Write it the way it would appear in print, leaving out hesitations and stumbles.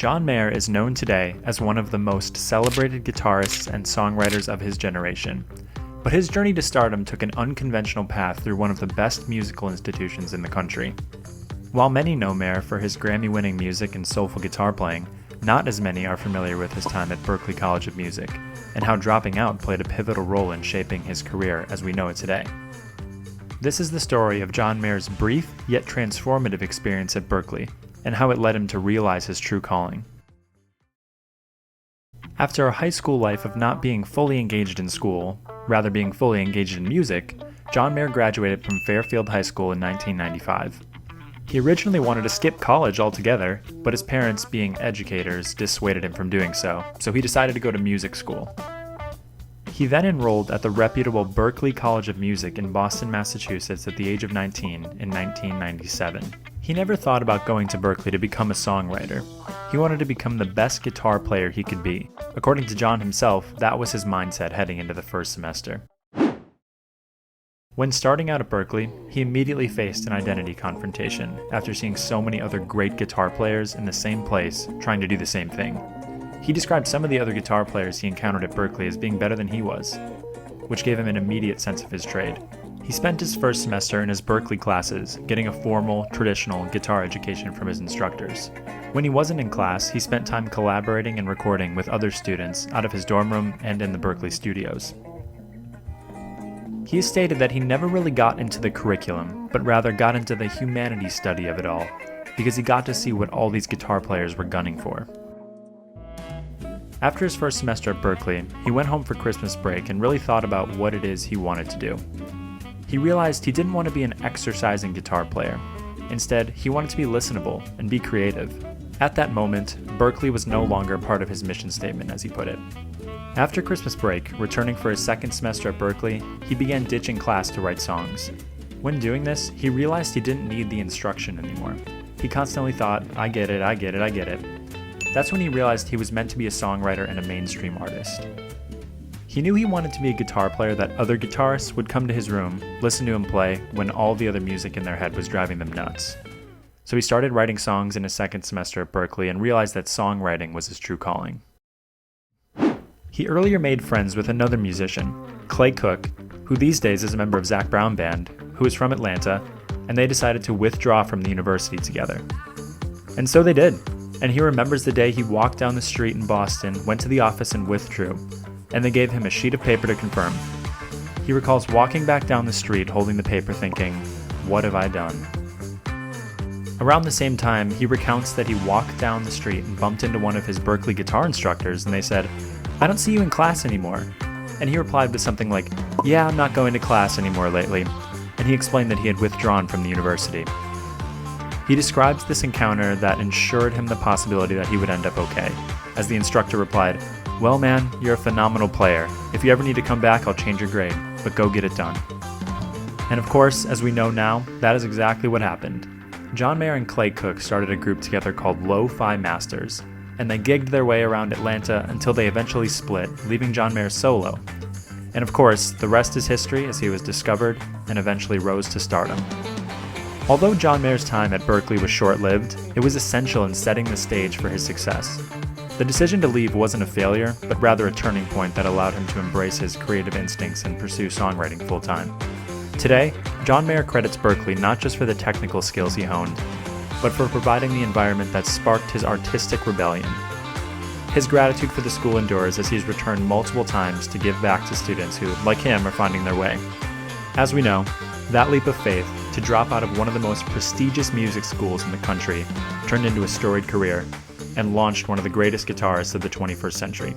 John Mayer is known today as one of the most celebrated guitarists and songwriters of his generation, but his journey to stardom took an unconventional path through one of the best musical institutions in the country. While many know Mayer for his Grammy-winning music and soulful guitar playing, not as many are familiar with his time at Berklee College of Music, and how dropping out played a pivotal role in shaping his career as we know it today. This is the story of John Mayer's brief yet transformative experience at Berklee, and how it led him to realize his true calling. After a high school life of not being fully engaged in school, rather being fully engaged in music, John Mayer graduated from Fairfield High School in 1995. He originally wanted to skip college altogether, but his parents, being educators, dissuaded him from doing so he decided to go to music school. He then enrolled at the reputable Berklee College of Music in Boston, Massachusetts at the age of 19 in 1997. He never thought about going to Berklee to become a songwriter. He wanted to become the best guitar player he could be. According to John himself, that was his mindset heading into the first semester. When starting out at Berklee, he immediately faced an identity confrontation after seeing so many other great guitar players in the same place trying to do the same thing. He described some of the other guitar players he encountered at Berklee as being better than he was, which gave him an immediate sense of his trade. He spent his first semester in his Berklee classes, getting a formal, traditional guitar education from his instructors. When he wasn't in class, he spent time collaborating and recording with other students out of his dorm room and in the Berklee studios. He stated that he never really got into the curriculum, but rather got into the humanities study of it all, because he got to see what all these guitar players were gunning for. After his first semester at Berklee, he went home for Christmas break and really thought about what it is he wanted to do. He realized he didn't want to be an exercising guitar player. Instead, he wanted to be listenable and be creative. At that moment, Berklee was no longer part of his mission statement, as he put it. After Christmas break, returning for his second semester at Berklee, he began ditching class to write songs. When doing this, he realized he didn't need the instruction anymore. He constantly thought, I get it. That's when he realized he was meant to be a songwriter and a mainstream artist. He knew he wanted to be a guitar player that other guitarists would come to his room, listen to him play, when all the other music in their head was driving them nuts. So he started writing songs in his second semester at Berklee and realized that songwriting was his true calling. He earlier made friends with another musician, Clay Cook, who these days is a member of Zac Brown Band, who is from Atlanta, and they decided to withdraw from the university together. And so they did. And he remembers the day he walked down the street in Boston, went to the office and withdrew, and they gave him a sheet of paper to confirm. He recalls walking back down the street holding the paper thinking, what have I done? Around the same time, he recounts that he walked down the street and bumped into one of his Berklee guitar instructors, and they said, I don't see you in class anymore. And he replied with something like, yeah, I'm not going to class anymore lately, and he explained that he had withdrawn from the university. He describes this encounter that ensured him the possibility that he would end up okay, as the instructor replied, well man, you're a phenomenal player. If you ever need to come back, I'll change your grade, but go get it done. And of course, as we know now, that is exactly what happened. John Mayer and Clay Cook started a group together called Lo-Fi Masters, and they gigged their way around Atlanta until they eventually split, leaving John Mayer solo. And of course, the rest is history as he was discovered and eventually rose to stardom. Although John Mayer's time at Berklee was short-lived, it was essential in setting the stage for his success. The decision to leave wasn't a failure, but rather a turning point that allowed him to embrace his creative instincts and pursue songwriting full-time. Today, John Mayer credits Berklee not just for the technical skills he honed, but for providing the environment that sparked his artistic rebellion. His gratitude for the school endures as he's returned multiple times to give back to students who, like him, are finding their way. As we know, that leap of faith to drop out of one of the most prestigious music schools in the country turned into a storied career and launched one of the greatest guitarists of the 21st century.